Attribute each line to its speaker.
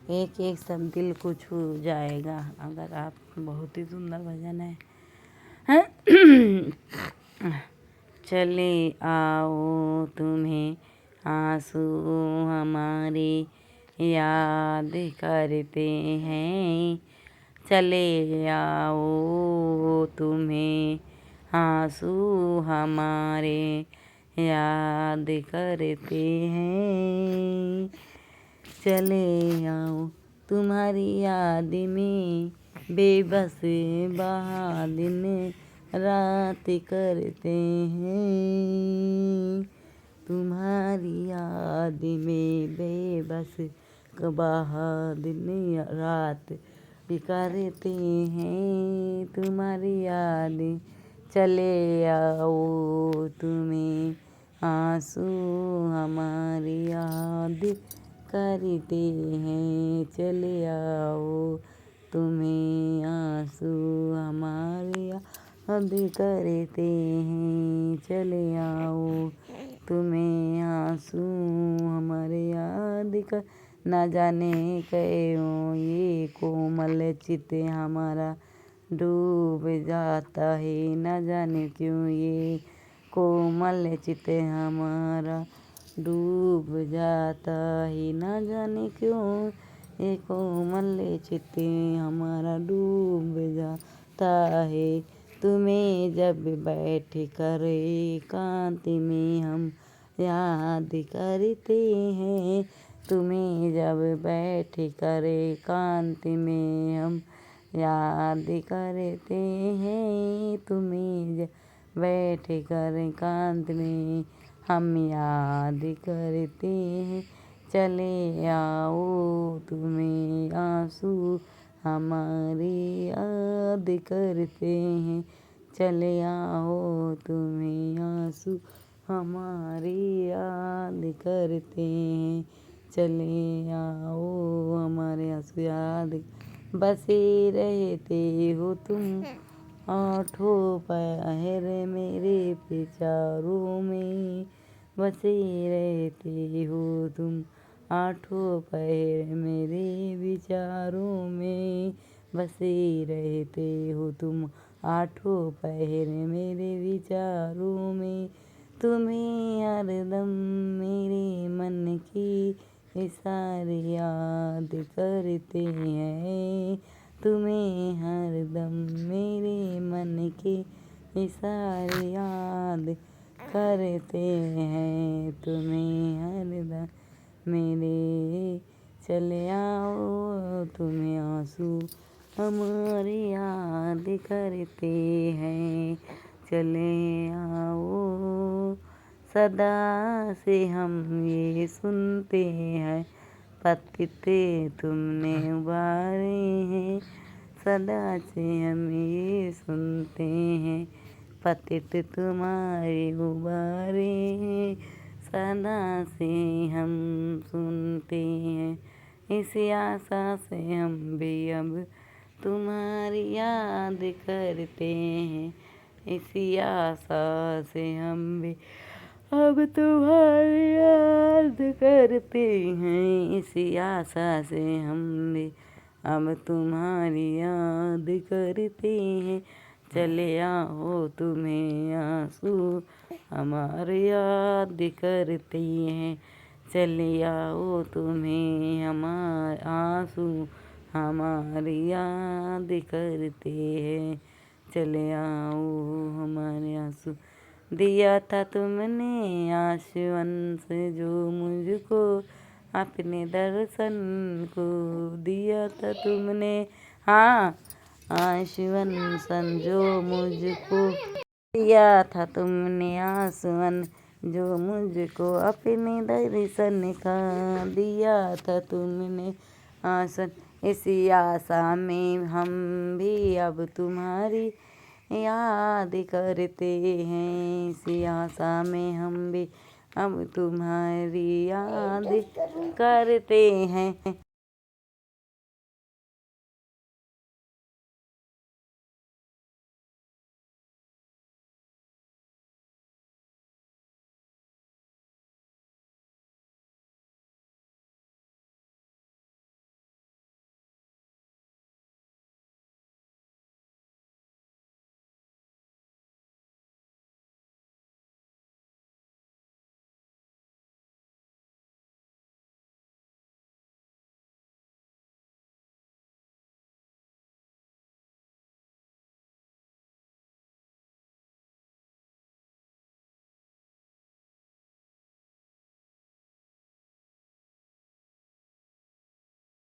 Speaker 1: एक एक शब्द दिल को छू जाएगा। अगर आप बहुत ही सुंदर भजन है। चले आओ तुम्हें आंसू हमारे याद करते हैं। चले आओ तुम्हें आंसू हमारे याद करते हैं। चले आओ तुम्हारी याद में बेबस बहा दिन रात करते हैं। तुम्हारी याद में बेबस बहा दिन रात भी करते हैं। तुम्हारी याद चले आओ तुम्हें आंसू हमारी याद करते हैं। चले आओ तुम्हें आंसू हमारी याद करते हैं। चले आओ तुम्हें आंसू हमारे याद कर। न जाने क्यों ये कोमल चित हमारा डूब जाता है। न जाने क्यों ये कोमल चित हमारा डूब जाता है। न जाने क्यों ये कोमल चित हमारा डूब जाता है। तुम्हें जब बैठ कर एकांत में हम याद करते हैं। तुम्हें जब बैठ कर एकांत में हम याद करते हैं। तुम्हें जब बैठ कर एकांत में हम याद करते हैं। चले आओ तुम्हें आंसू हमारी याद करते हैं। चले आओ तुम्हें आंसू हमारी याद करते हैं। चले आओ हमारे आंसू याद बसे रहते हो तुम आठों पहर मेरे विचारों में। बसे रहते हो तुम आठों पहर मेरे विचारों में। बसे रहते हो तुम आठों पहर मेरे विचारों में। तुम्हें हरदम मेरे मन की सारी याद करते हैं। तुम्हें हरदम मेरे मन की सारी याद करते हैं। तुम्हें हरदम मेरे चले आओ तुम्हें आंसू हमारी याद करते हैं। चले आओ सदा से हम ये सुनते हैं पतिते तुमने उबारे हैं। सदा से हम ये सुनते हैं पतित तुम्हारे उबारे हैं। सदा से हम सुनते हैं इस आशा से हम भी अब तुम्हारी याद करते हैं। इसी आशा से हम भी अब तुम्हारी याद करते हैं। इसी आशा से हम भी अब तुम्हारी याद करते हैं। चले आओ तुम्हें आंसू हमारी याद करते हैं। चले आओ तुम्हें हमारे आंसू हमारी याद करते हैं। चले आओ हमारे आंसू दिया था तुमने आशुवंश जो मुझको अपने दर्शन को दिया था तुमने। हाँ आशुवंश जो मुझको दिया था तुमने आसवन जो मुझको अपने दर्शन का दिया था तुमने आसन। इसी आशा में हम भी अब तुम्हारी याद करते हैं। इसी आशा में हम भी अब तुम्हारी याद करते हैं।